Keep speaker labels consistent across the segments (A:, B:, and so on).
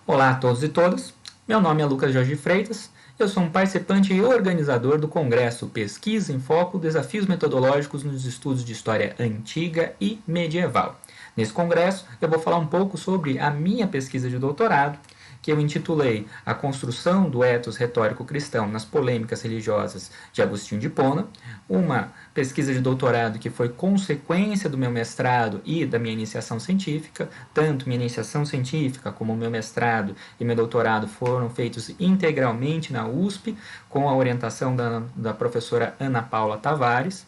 A: Olá a todos e todas, meu nome é Lucas Jorge Freitas, eu sou um participante e organizador do Congresso Pesquisa em Foco, Desafios Metodológicos nos Estudos de História Antiga e Medieval. Nesse congresso eu vou falar um pouco sobre a minha pesquisa de doutorado, que eu intitulei A Construção do Ethos Retórico Cristão nas Polêmicas Religiosas de Agostinho de Hipona, uma pesquisa de doutorado que foi consequência do meu mestrado e da minha iniciação científica. Tanto minha iniciação científica como meu mestrado e meu doutorado foram feitos integralmente na USP, com a orientação da professora Ana Paula Tavares.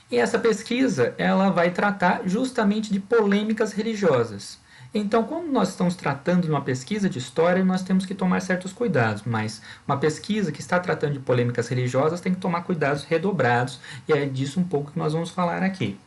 A: E essa pesquisa ela vai tratar justamente de polêmicas religiosas. Então, quando nós estamos tratando de uma pesquisa de história, nós temos que tomar certos cuidados, mas uma pesquisa que está tratando de polêmicas religiosas tem que tomar cuidados redobrados, e é disso um pouco que nós vamos falar aqui.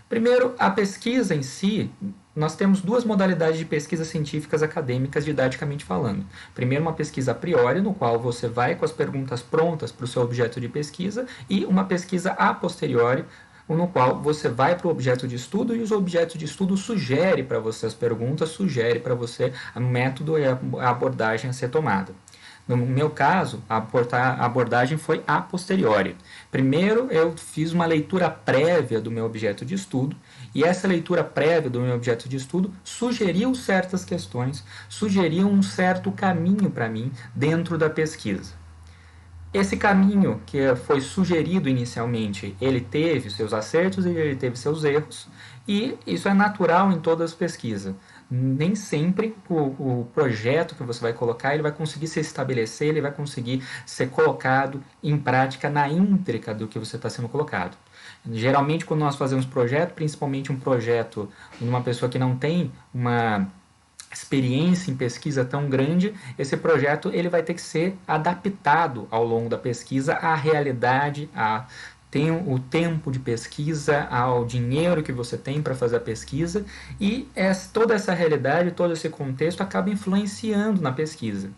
A: Primeiro, a pesquisa em si, nós temos duas modalidades de pesquisas científicas acadêmicas didaticamente falando. Primeiro, uma pesquisa a priori, no qual você vai com as perguntas prontas para o seu objeto de pesquisa, e uma pesquisa a posteriori, no qual você vai para o objeto de estudo e o objeto de estudo sugere para você as perguntas, sugere para você o método e a abordagem a ser tomada. No meu caso, a abordagem foi a posteriori. Primeiro, eu fiz uma leitura prévia do meu objeto de estudo, e essa leitura prévia do meu objeto de estudo sugeriu certas questões, sugeriu um certo caminho para mim dentro da pesquisa. Esse caminho que foi sugerido inicialmente, ele teve seus acertos e ele teve seus erros, e isso é natural em todas as pesquisas. Nem sempre o projeto que você vai colocar ele vai conseguir se estabelecer, ele vai conseguir ser colocado em prática na íntegra do que você está sendo colocado. Geralmente, quando nós fazemos projeto, principalmente um projeto de uma pessoa que não tem uma experiência em pesquisa tão grande, esse projeto ele vai ter que ser adaptado ao longo da pesquisa à realidade, o tempo de pesquisa, ao dinheiro que você tem para fazer a pesquisa, e toda essa realidade, todo esse contexto acaba influenciando na pesquisa.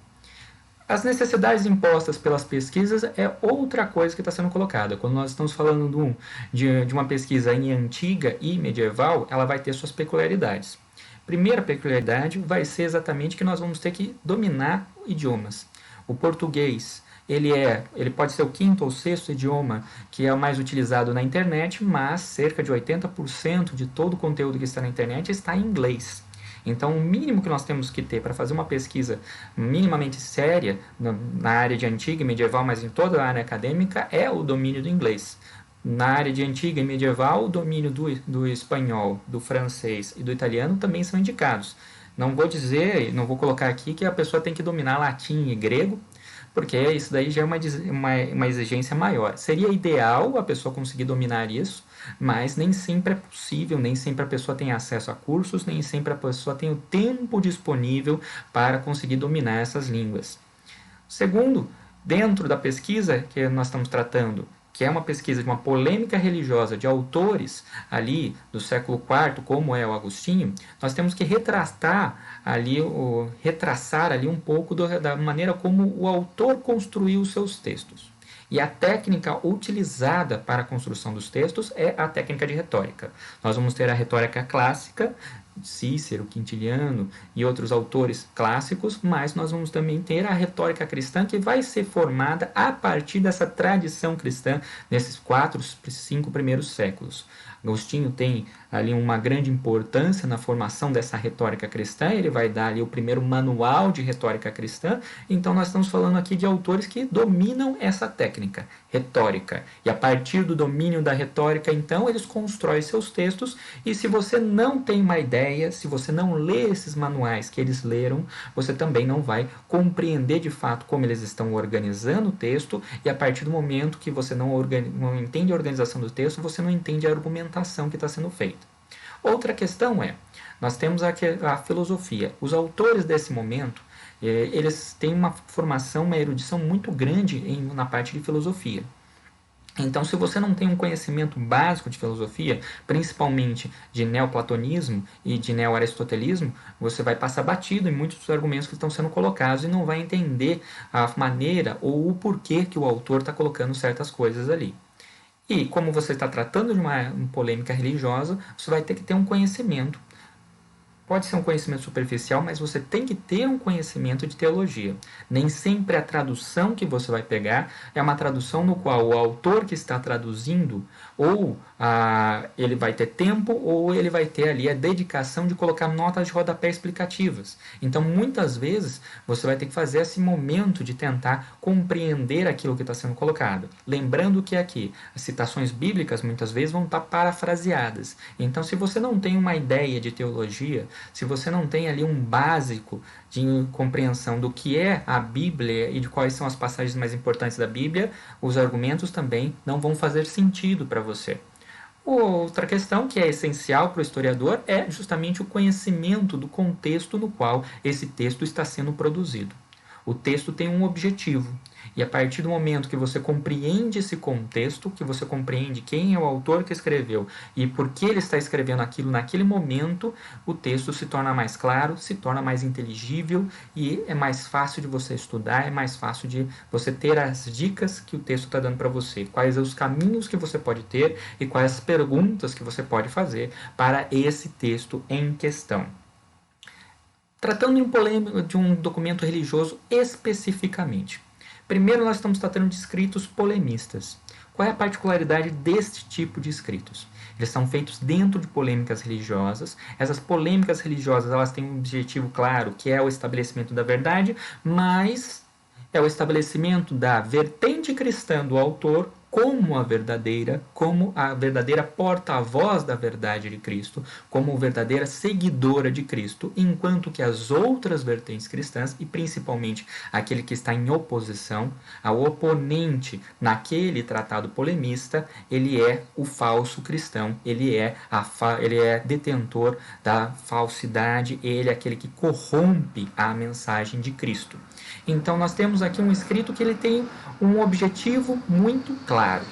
A: As necessidades impostas pelas pesquisas é outra coisa que está sendo colocada. Quando nós estamos falando de uma pesquisa em antiga e medieval, ela vai ter suas peculiaridades. Primeira peculiaridade vai ser exatamente que nós vamos ter que dominar idiomas. O português, ele pode ser o quinto ou sexto idioma que é o mais utilizado na internet, mas cerca de 80% de todo o conteúdo que está na internet está em inglês. Então, o mínimo que nós temos que ter para fazer uma pesquisa minimamente séria na área de antiga e medieval, mas em toda a área acadêmica, é o domínio do inglês. Na área de antiga e medieval, o domínio do espanhol, do francês e do italiano também são indicados. Não vou dizer, não vou colocar aqui que a pessoa tem que dominar latim e grego, porque isso daí já é uma exigência maior. Seria ideal a pessoa conseguir dominar isso, mas nem sempre é possível, nem sempre a pessoa tem acesso a cursos, nem sempre a pessoa tem o tempo disponível para conseguir dominar essas línguas. Segundo, dentro da pesquisa que nós estamos tratando, que é uma pesquisa de uma polêmica religiosa de autores ali do século IV, como é o Agostinho, nós temos que retraçar ali um pouco da maneira como o autor construiu os seus textos. E a técnica utilizada para a construção dos textos é a técnica de retórica. Nós vamos ter a retórica clássica, Cícero, Quintiliano e outros autores clássicos, mas nós vamos também ter a retórica cristã que vai ser formada a partir dessa tradição cristã nesses 4, 5 primeiros séculos. Agostinho tem ali uma grande importância na formação dessa retórica cristã, ele vai dar ali o primeiro manual de retórica cristã, então nós estamos falando aqui de autores que dominam essa técnica retórica, e a partir do domínio da retórica, então, eles constroem seus textos, e se você não tem uma ideia, se você não lê esses manuais que eles leram, você também não vai compreender de fato como eles estão organizando o texto, e a partir do momento que você não entende a organização do texto, você não entende a argumentação que está sendo feita. Outra questão nós temos a filosofia. Os autores desse momento, eles têm uma formação, uma erudição muito grande na parte de filosofia. Então, se você não tem um conhecimento básico de filosofia, principalmente de neoplatonismo e de neo-aristotelismo, você vai passar batido em muitos dos argumentos que estão sendo colocados e não vai entender a maneira ou o porquê que o autor está colocando certas coisas ali. E como você está tratando de uma polêmica religiosa, você vai ter que ter um conhecimento Pode ser um conhecimento superficial, mas você tem que ter um conhecimento de teologia. Nem sempre a tradução que você vai pegar é uma tradução no qual o autor que está traduzindo ou ele vai ter tempo ou ele vai ter ali a dedicação de colocar notas de rodapé explicativas. Então, muitas vezes, você vai ter que fazer esse momento de tentar compreender aquilo que está sendo colocado. Lembrando que aqui, as citações bíblicas muitas vezes vão estar parafraseadas. Então, se você não tem uma ideia de teologia, se você não tem ali um básico de compreensão do que é a Bíblia e de quais são as passagens mais importantes da Bíblia, os argumentos também não vão fazer sentido para você. Outra questão que é essencial para o historiador é justamente o conhecimento do contexto no qual esse texto está sendo produzido. O texto tem um objetivo. E a partir do momento que você compreende esse contexto, que você compreende quem é o autor que escreveu e por que ele está escrevendo aquilo naquele momento, o texto se torna mais claro, se torna mais inteligível e é mais fácil de você estudar, é mais fácil de você ter as dicas que o texto está dando para você, quais os caminhos que você pode ter e quais as perguntas que você pode fazer para esse texto em questão. Tratando de um documento religioso especificamente. Primeiro, nós estamos tratando de escritos polemistas. Qual é a particularidade deste tipo de escritos? Eles são feitos dentro de polêmicas religiosas. Essas polêmicas religiosas elas têm um objetivo claro, que é o estabelecimento da verdade, mas é o estabelecimento da vertente cristã do autor como a verdadeira porta-voz da verdade de Cristo, como verdadeira seguidora de Cristo, enquanto que as outras vertentes cristãs, e principalmente aquele que está em oposição, ao oponente naquele tratado polemista, ele é o falso cristão, ele é detentor da falsidade, ele é aquele que corrompe a mensagem de Cristo. Então nós temos aqui um escrito que ele tem um objetivo muito claro.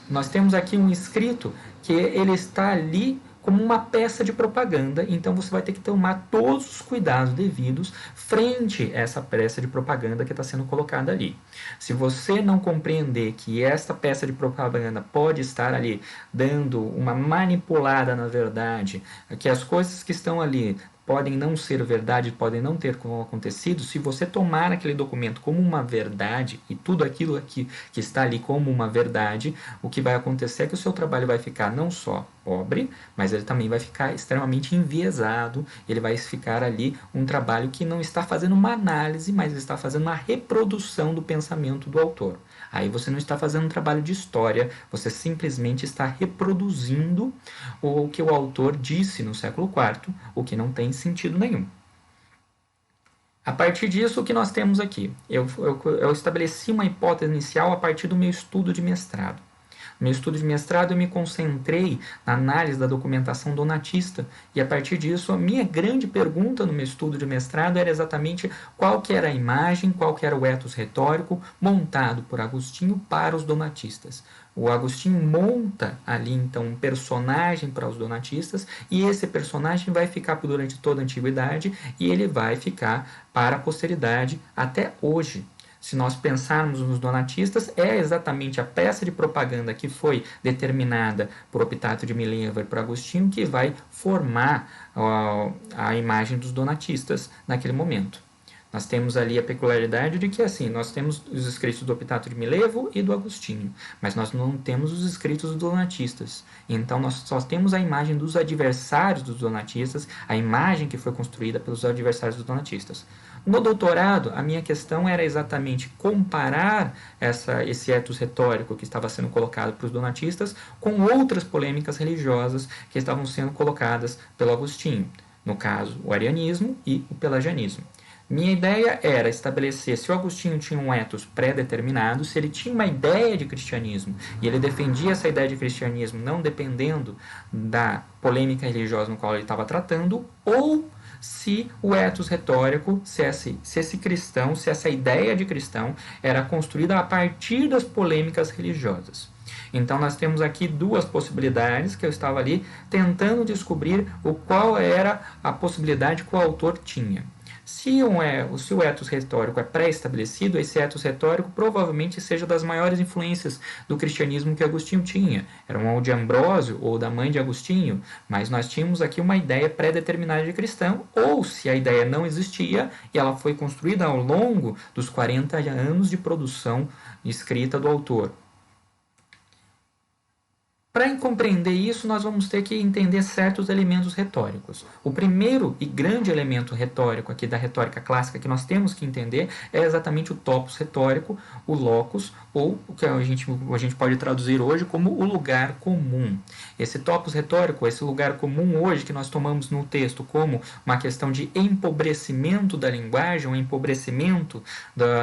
A: Nós temos aqui um escrito que ele está ali como uma peça de propaganda, então você vai ter que tomar todos os cuidados devidos frente a essa peça de propaganda que está sendo colocada ali. Se você não compreender que esta peça de propaganda pode estar ali dando uma manipulada na verdade, que as coisas que estão ali podem não ser verdade, podem não ter acontecido, se você tomar aquele documento como uma verdade, e tudo aquilo aqui que está ali como uma verdade, o que vai acontecer é que o seu trabalho vai ficar não só pobre, mas ele também vai ficar extremamente enviesado, ele vai ficar ali um trabalho que não está fazendo uma análise, mas está fazendo uma reprodução do pensamento do autor. Aí você não está fazendo um trabalho de história, você simplesmente está reproduzindo o que o autor disse no século IV, o que não tem sentido nenhum. A partir disso, o que nós temos aqui? Eu estabeleci uma hipótese inicial a partir do meu estudo de mestrado. No meu estudo de mestrado, eu me concentrei na análise da documentação donatista e, a partir disso, a minha grande pergunta no meu estudo de mestrado era exatamente qual que era a imagem, qual que era o ethos retórico montado por Agostinho para os donatistas. O Agostinho monta ali, então, um personagem para os donatistas e esse personagem vai ficar durante toda a antiguidade e ele vai ficar para a posteridade até hoje. Se nós pensarmos nos donatistas, é exatamente a peça de propaganda que foi determinada por Optato de Milevo e por Agostinho que vai formar a imagem dos donatistas naquele momento. Nós temos ali a peculiaridade de que, assim, nós temos os escritos do Optato de Milevo e do Agostinho, mas nós não temos os escritos dos donatistas. Então, nós só temos a imagem dos adversários dos donatistas, a imagem que foi construída pelos adversários dos donatistas. No doutorado, a minha questão era exatamente comparar esse ethos retórico que estava sendo colocado para os donatistas com outras polêmicas religiosas que estavam sendo colocadas pelo Agostinho, no caso, o arianismo e o pelagianismo. Minha ideia era estabelecer se o Agostinho tinha um ethos pré-determinado, se ele tinha uma ideia de cristianismo e ele defendia essa ideia de cristianismo não dependendo da polêmica religiosa no qual ele estava tratando, ou se o ethos retórico, se esse cristão, se essa ideia de cristão era construída a partir das polêmicas religiosas. Então nós temos aqui duas possibilidades que eu estava ali tentando descobrir qual era a possibilidade que o autor tinha. Se o ethos retórico é pré-estabelecido, esse ethos retórico provavelmente seja das maiores influências do cristianismo que Agostinho tinha. Era um de Ambrósio ou da mãe de Agostinho, mas nós tínhamos aqui uma ideia pré-determinada de cristão, ou se a ideia não existia e ela foi construída ao longo dos 40 anos de produção escrita do autor. Para compreender isso, nós vamos ter que entender certos elementos retóricos. O primeiro e grande elemento retórico aqui da retórica clássica que nós temos que entender é exatamente o topos retórico, o locus, ou o que a gente pode traduzir hoje como o lugar comum. Esse topos retórico, esse lugar comum hoje que nós tomamos no texto como uma questão de empobrecimento da linguagem, um empobrecimento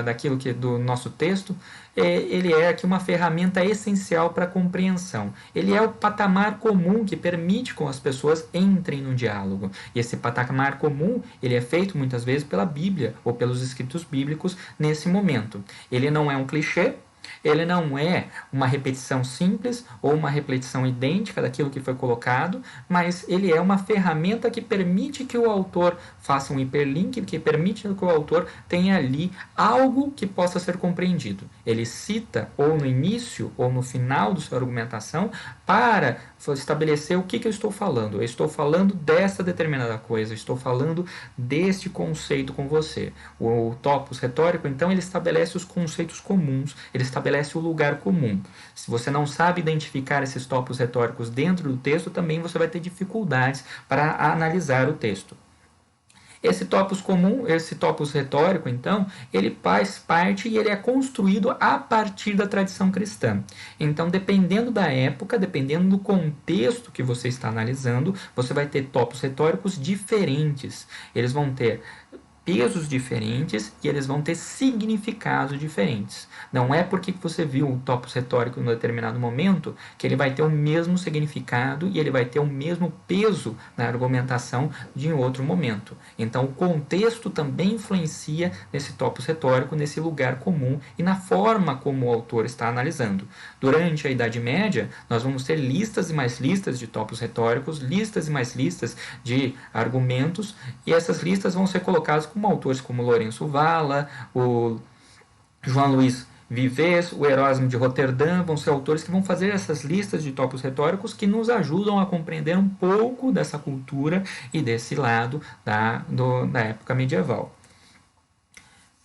A: daquilo que do nosso texto, ele é aqui uma ferramenta essencial para a compreensão. Ele é o patamar comum que permite que as pessoas entrem no diálogo. E esse patamar comum, ele é feito muitas vezes pela Bíblia ou pelos escritos bíblicos nesse momento. Ele não é um clichê, ele não é uma repetição simples ou uma repetição idêntica daquilo que foi colocado, mas ele é uma ferramenta que permite que o autor faça um hiperlink, que permite que o autor tenha ali algo que possa ser compreendido. Ele cita ou no início ou no final da sua argumentação para estabelecer o que eu estou falando. Eu estou falando dessa determinada coisa, eu estou falando deste conceito com você. O topos retórico, então, ele estabelece os conceitos comuns, ele estabelece o lugar comum. Se você não sabe identificar esses topos retóricos dentro do texto, também você vai ter dificuldades para analisar o texto. Esse topos comum, esse topos retórico, então, ele faz parte e ele é construído a partir da tradição cristã. Então, dependendo da época, dependendo do contexto que você está analisando, você vai ter topos retóricos diferentes. Eles vão ter pesos diferentes e eles vão ter significados diferentes. Não é porque você viu um topos retórico em um determinado momento que ele vai ter o mesmo significado e ele vai ter o mesmo peso na argumentação de outro momento. Então, o contexto também influencia nesse topos retórico, nesse lugar comum e na forma como o autor está analisando. Durante a Idade Média, nós vamos ter listas e mais listas de topos retóricos, listas e mais listas de argumentos, e essas listas vão ser colocadas como autores como Lourenço Valla, o João Luís Vives, o Erasmo de Roterdã, vão ser autores que vão fazer essas listas de topos retóricos que nos ajudam a compreender um pouco dessa cultura e desse lado da época medieval.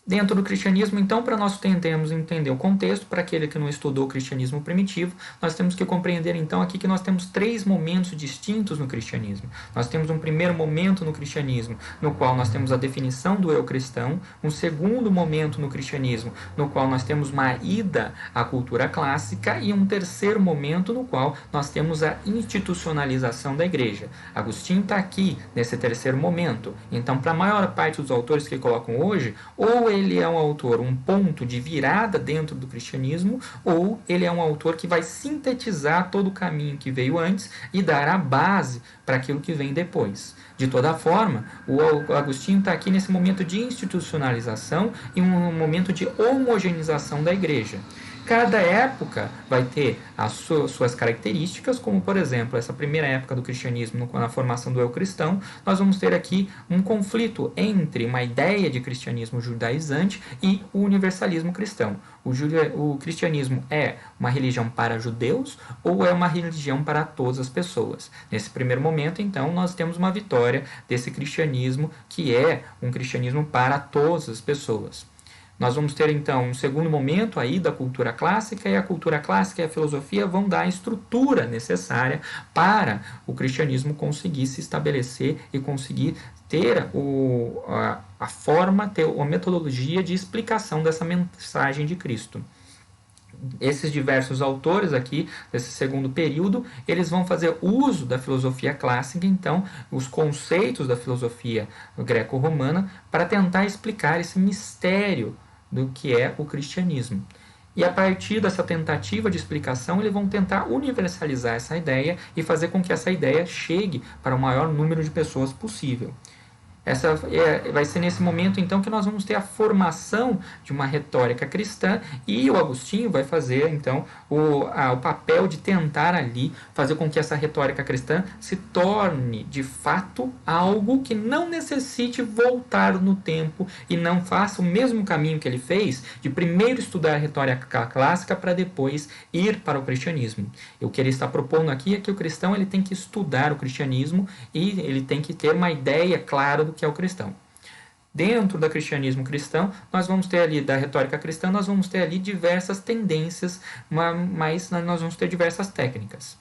A: Dentro do cristianismo, então, para nós tentarmos entender o contexto, para aquele que não estudou o cristianismo primitivo, nós temos que compreender, então, aqui que nós temos 3 momentos distintos no cristianismo. Nós temos um primeiro momento no cristianismo, no qual nós temos a definição do eu cristão, um segundo momento no cristianismo, no qual nós temos uma ida à cultura clássica, e um terceiro momento no qual nós temos a institucionalização da igreja. Agostinho está aqui, nesse terceiro momento. Então, para a maior parte dos autores que colocam hoje, ou ele é um autor, um ponto de virada dentro do cristianismo, ou ele é um autor que vai sintetizar todo o caminho que veio antes e dar a base para aquilo que vem depois. De toda forma, o Agostinho está aqui nesse momento de institucionalização e um momento de homogeneização da igreja. Cada época vai ter as suas características, como, por exemplo, essa primeira época do cristianismo, na formação do eu cristão, nós vamos ter aqui um conflito entre uma ideia de cristianismo judaizante e o universalismo cristão. O cristianismo é uma religião para judeus ou é uma religião para todas as pessoas? Nesse primeiro momento, então, nós temos uma vitória desse cristianismo, que é um cristianismo para todas as pessoas. Nós vamos ter, então, um segundo momento aí da cultura clássica, e a cultura clássica e a filosofia vão dar a estrutura necessária para o cristianismo conseguir se estabelecer e conseguir ter a forma, ter a metodologia de explicação dessa mensagem de Cristo. Esses diversos autores aqui, desse segundo período, eles vão fazer uso da filosofia clássica, então, os conceitos da filosofia greco-romana, para tentar explicar esse mistério do que é o cristianismo. E a partir dessa tentativa de explicação, eles vão tentar universalizar essa ideia e fazer com que essa ideia chegue para o maior número de pessoas possível. Vai ser nesse momento, então, que nós vamos ter a formação de uma retórica cristã, e o Agostinho vai fazer, então, o papel de tentar ali fazer com que essa retórica cristã se torne, de fato, algo que não necessite voltar no tempo e não faça o mesmo caminho que ele fez, de primeiro estudar a retórica clássica para depois ir para o cristianismo. O que ele está propondo aqui é que o cristão ele tem que estudar o cristianismo e ele tem que ter uma ideia clara do que é o cristão. Dentro do cristianismo cristão, nós vamos ter ali, da retórica cristã, nós vamos ter ali diversas tendências, mas nós vamos ter diversas técnicas.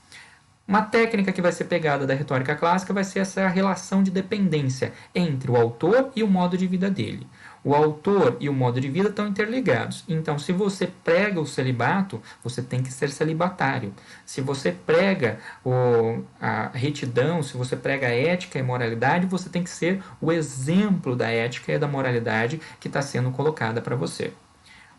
A: Uma técnica que vai ser pegada da retórica clássica vai ser essa relação de dependência entre o autor e o modo de vida dele. O autor e o modo de vida estão interligados. Então, se você prega o celibato, você tem que ser celibatário. Se você prega a retidão, se você prega a ética e moralidade, você tem que ser o exemplo da ética e da moralidade que está sendo colocada para você.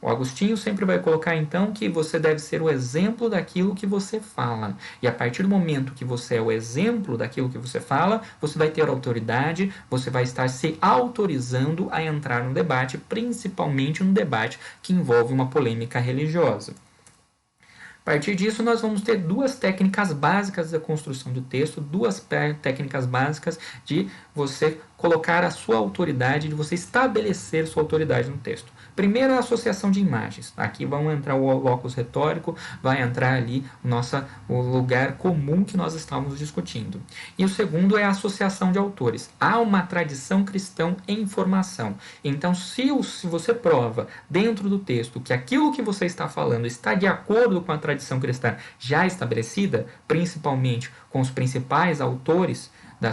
A: O Agostinho sempre vai colocar, então, que você deve ser o exemplo daquilo que você fala. E a partir do momento que você é o exemplo daquilo que você fala, você vai ter autoridade, você vai estar se autorizando a entrar no debate, principalmente no debate que envolve uma polêmica religiosa. A partir disso, nós vamos ter duas técnicas básicas da construção do texto, duas técnicas básicas de você colocar a sua autoridade, de você estabelecer sua autoridade no texto. Primeiro, a associação de imagens. Aqui vão entrar o locus retórico, vai entrar ali o lugar comum que nós estávamos discutindo. E o segundo é a associação de autores. Há uma tradição cristã em formação. Então, se você prova dentro do texto que aquilo que você está falando está de acordo com a tradição cristã já estabelecida, principalmente com os principais autores da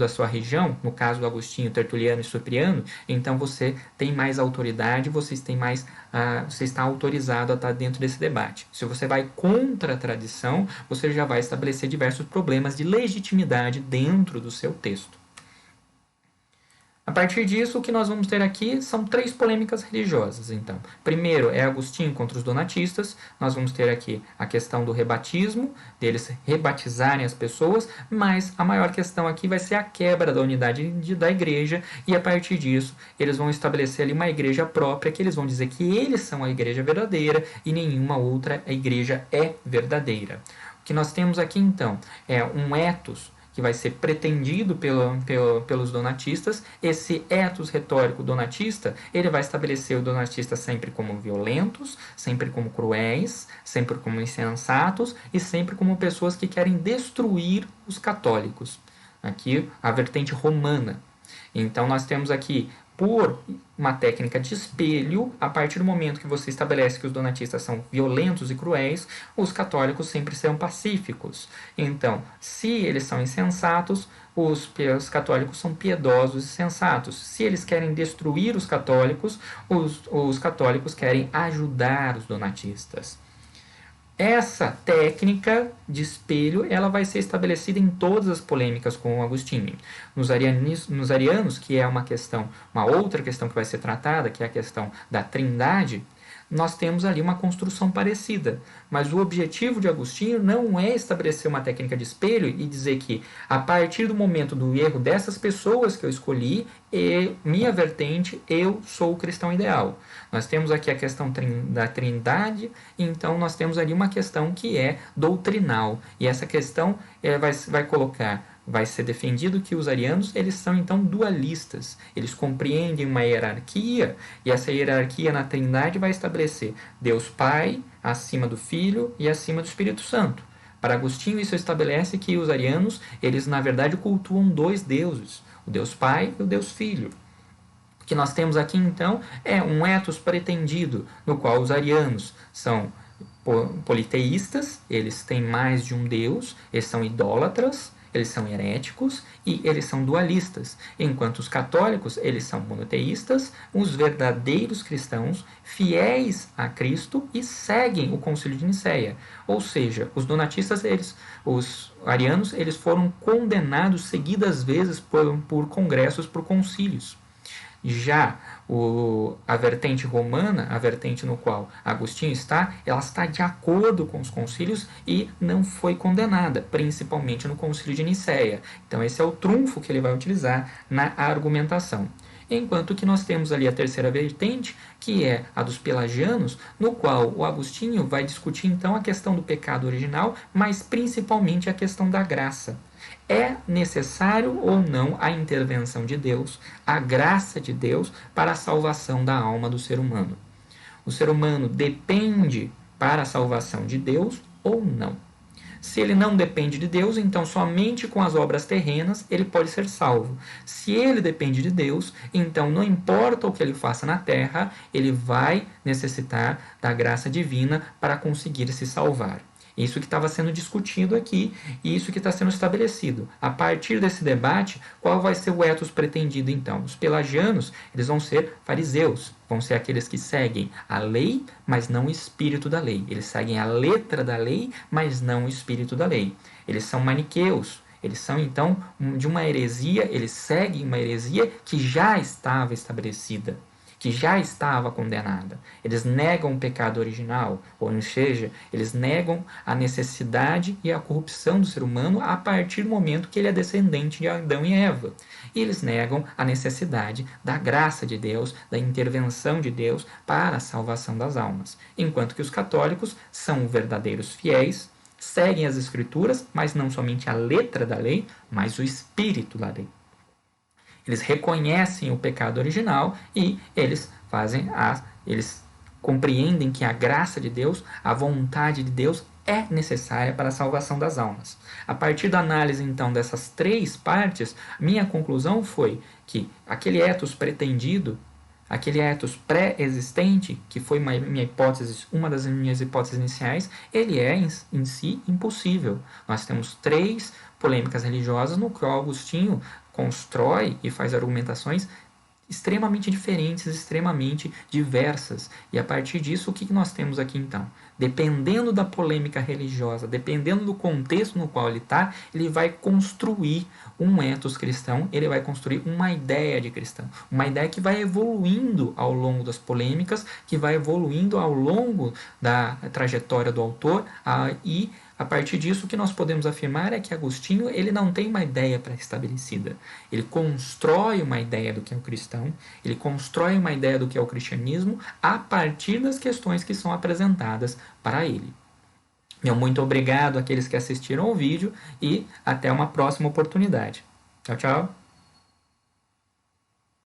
A: sua região, no caso do Agostinho, Tertuliano e Cipriano, então você tem mais autoridade, você está autorizado a estar dentro desse debate. Se você vai contra a tradição, você já vai estabelecer diversos problemas de legitimidade dentro do seu texto. A partir disso, o que nós vamos ter aqui são três polêmicas religiosas. Então, primeiro é Agostinho contra os donatistas. Nós vamos ter aqui a questão do rebatismo, deles rebatizarem as pessoas, mas a maior questão aqui vai ser a quebra da unidade da igreja, e a partir disso eles vão estabelecer ali uma igreja própria, que eles vão dizer que eles são a igreja verdadeira e nenhuma outra igreja é verdadeira. O que nós temos aqui então é um ethos que vai ser pretendido pelos donatistas. Esse ethos retórico donatista, ele vai estabelecer o donatista sempre como violentos, sempre como cruéis, sempre como insensatos e sempre como pessoas que querem destruir os católicos. Aqui, a vertente romana. Então, nós temos aqui, por uma técnica de espelho, a partir do momento que você estabelece que os donatistas são violentos e cruéis, os católicos sempre serão pacíficos. Então, se eles são insensatos, os católicos são piedosos e sensatos. Se eles querem destruir os católicos querem ajudar os donatistas. Essa técnica de espelho ela vai ser estabelecida em todas as polêmicas com o Agostinho. Nos arianos, que é uma outra questão que vai ser tratada, que é a questão da trindade, nós temos ali uma construção parecida. Mas o objetivo de Agostinho não é estabelecer uma técnica de espelho e dizer que, a partir do momento do erro dessas pessoas que eu escolhi, minha vertente, eu sou o cristão ideal. Nós temos aqui a questão da trindade, então nós temos ali uma questão que é doutrinal. E essa questão vai ser defendido que os arianos eles são então dualistas. Eles compreendem uma hierarquia, e essa hierarquia na trindade vai estabelecer Deus Pai acima do Filho e acima do Espírito Santo. Para Agostinho, isso estabelece que os arianos, eles na verdade cultuam dois deuses, o Deus Pai e o Deus Filho. O que nós temos aqui então é um ethos pretendido, no qual os arianos são politeístas, eles têm mais de um Deus, eles são idólatras, eles são heréticos e eles são dualistas, enquanto os católicos eles são monoteístas, os verdadeiros cristãos, fiéis a Cristo e seguem o Concílio de Nicéia. Ou seja, os donatistas, os arianos, eles foram condenados seguidas vezes por congressos, por concílios. Já a vertente romana, a vertente no qual Agostinho está, ela está de acordo com os concílios e não foi condenada, principalmente no concílio de Nicéia. Então esse é o trunfo que ele vai utilizar na argumentação. Enquanto que nós temos ali a terceira vertente, que é a dos pelagianos, no qual o Agostinho vai discutir então a questão do pecado original, mas principalmente a questão da graça. É necessário ou não a intervenção de Deus, a graça de Deus para a salvação da alma do ser humano? O ser humano depende para a salvação de Deus ou não? Se ele não depende de Deus, então somente com as obras terrenas ele pode ser salvo. Se ele depende de Deus, então não importa o que ele faça na terra, ele vai necessitar da graça divina para conseguir se salvar. Isso que estava sendo discutido aqui e isso que está sendo estabelecido. A partir desse debate, qual vai ser o ethos pretendido então? Os pelagianos, eles vão ser fariseus, vão ser aqueles que seguem a lei, mas não o espírito da lei. Eles seguem a letra da lei, mas não o espírito da lei. Eles são maniqueus. Eles são, então, de uma heresia, eles seguem uma heresia que já estava estabelecida, que já estava condenada. Eles negam o pecado original, ou seja, eles negam a necessidade e a corrupção do ser humano a partir do momento que ele é descendente de Adão e Eva. E eles negam a necessidade da graça de Deus, da intervenção de Deus para a salvação das almas. Enquanto que os católicos são verdadeiros fiéis, seguem as Escrituras, mas não somente a letra da lei, mas o espírito da lei. Eles reconhecem o pecado original e eles compreendem que a graça de Deus, a vontade de Deus é necessária para a salvação das almas. A partir da análise então dessas três partes, minha conclusão foi que aquele ethos pretendido, aquele ethos pré-existente, que foi uma das minhas hipóteses iniciais, ele é em si impossível. Nós temos três polêmicas religiosas no qual Agostinho constrói e faz argumentações extremamente diferentes, extremamente diversas. E a partir disso, o que nós temos aqui então? Dependendo da polêmica religiosa, dependendo do contexto no qual ele está, ele vai construir um ethos cristão, ele vai construir uma ideia de cristão. Uma ideia que vai evoluindo ao longo das polêmicas, que vai evoluindo ao longo da trajetória do autor e a partir disso, o que nós podemos afirmar é que Agostinho ele não tem uma ideia pré-estabelecida. Ele constrói uma ideia do que é o cristão, ele constrói uma ideia do que é o cristianismo a partir das questões que são apresentadas para ele. Meu muito obrigado àqueles que assistiram ao vídeo e até uma próxima oportunidade. Tchau, tchau.